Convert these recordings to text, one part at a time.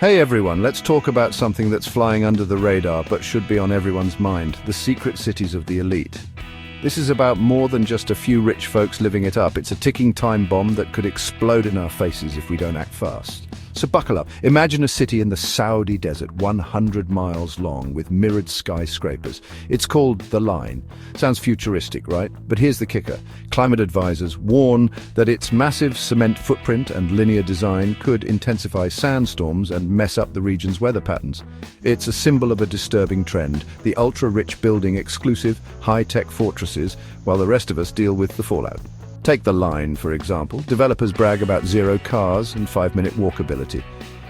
Hey everyone, let's talk about something that's flying under the radar but should be on everyone's mind, the secret cities of the elite. This is about more than just a few rich folks living it up. It's a ticking time bomb that could explode in our faces if we don't act fast. So buckle up. Imagine a city in the Saudi desert, 100 miles long, with mirrored skyscrapers. It's called The Line. Sounds futuristic, right? But here's the kicker. Climate advisors warn that its massive cement footprint and linear design could intensify sandstorms and mess up the region's weather patterns. It's a symbol of a disturbing trend, the ultra-rich building exclusive, high-tech fortresses, while the rest of us deal with the fallout. Take The Line, for example. Developers brag about zero cars and 5-minute walkability.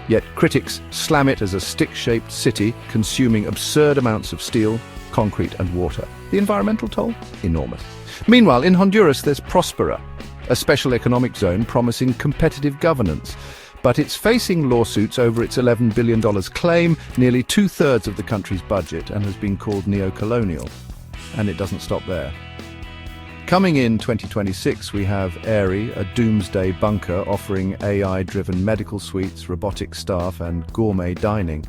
Yet critics slam it as a stick-shaped city consuming absurd amounts of steel, concrete and water. The environmental toll? Enormous. Meanwhile, in Honduras, there's Prospera, a special economic zone promising competitive governance. But it's facing lawsuits over its $11 billion claim, nearly two-thirds of the country's budget, and has been called neo-colonial. And it doesn't stop there. Coming in 2026, we have Aerie, a doomsday bunker offering AI-driven medical suites, robotic staff and gourmet dining.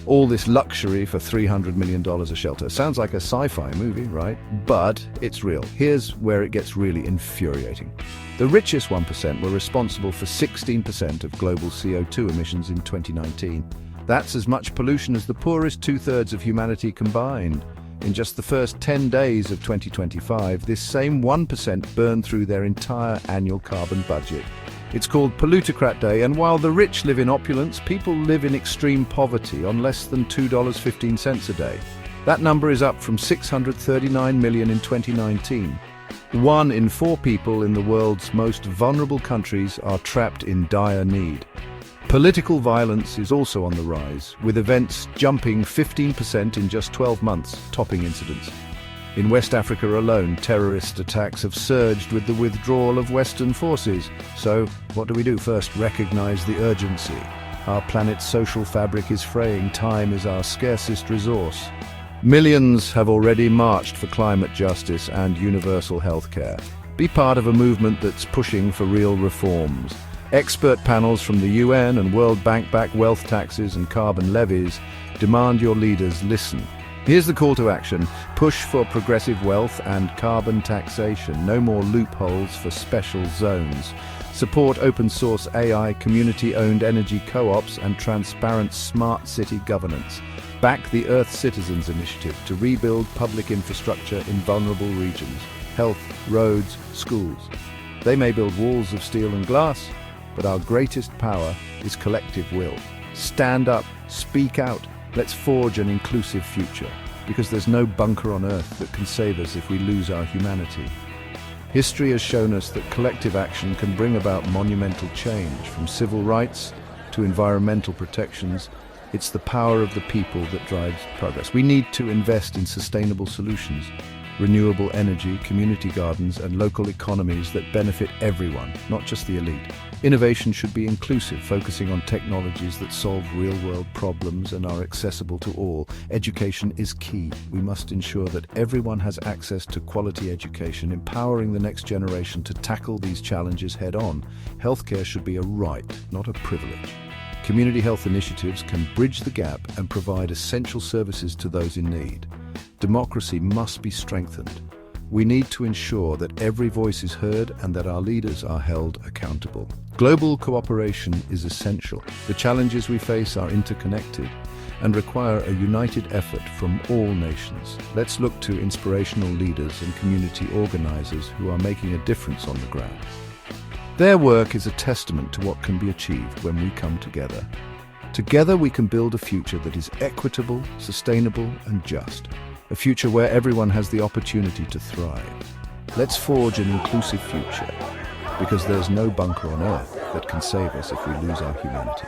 All this luxury for $300 million a shelter. Sounds like a sci-fi movie, right? But it's real. Here's where it gets really infuriating. The richest 1% were responsible for 16% of global CO2 emissions in 2019. That's as much pollution as the poorest two-thirds of humanity combined. In just the first 10 days of 2025, this same 1% burned through their entire annual carbon budget. It's called Pollutocrat Day, and while the rich live in opulence, people live in extreme poverty on less than $2.15 a day. That number is up from 639 million in 2019. 1 in 4 people in the world's most vulnerable countries are trapped in dire need. Political violence is also on the rise, with events jumping 15% in just 12 months, topping incidents. In West Africa alone, terrorist attacks have surged with the withdrawal of Western forces. So, what do we do? First, recognize the urgency. Our planet's social fabric is fraying. Time is our scarcest resource. Millions have already marched for climate justice and universal healthcare. Be part of a movement that's pushing for real reforms. Expert panels from the UN and World Bank back wealth taxes and carbon levies demand your leaders listen. Here's the call to action. Push for progressive wealth and carbon taxation. No more loopholes for special zones. Support open source AI, community-owned energy co-ops and transparent smart city governance. Back the Earth Citizens Initiative to rebuild public infrastructure in vulnerable regions. Health, roads, schools. They may build walls of steel and glass, but our greatest power is collective will. Stand up, speak out. Let's forge an inclusive future, because there's no bunker on Earth that can save us if we lose our humanity. History has shown us that collective action can bring about monumental change, from civil rights to environmental protections. It's the power of the people that drives progress. We need to invest in sustainable solutions, renewable energy, community gardens, and local economies that benefit everyone, not just the elite. Innovation should be inclusive, focusing on technologies that solve real-world problems and are accessible to all. Education is key. We must ensure that everyone has access to quality education, empowering the next generation to tackle these challenges head-on. Healthcare should be a right, not a privilege. Community health initiatives can bridge the gap and provide essential services to those in need. Democracy must be strengthened. We need to ensure that every voice is heard and that our leaders are held accountable. Global cooperation is essential. The challenges we face are interconnected and require a united effort from all nations. Let's look to inspirational leaders and community organizers who are making a difference on the ground. Their work is a testament to what can be achieved when we come together. Together we can build a future that is equitable, sustainable and just. A future where everyone has the opportunity to thrive. Let's forge an inclusive future, because there's no bunker on Earth that can save us if we lose our humanity.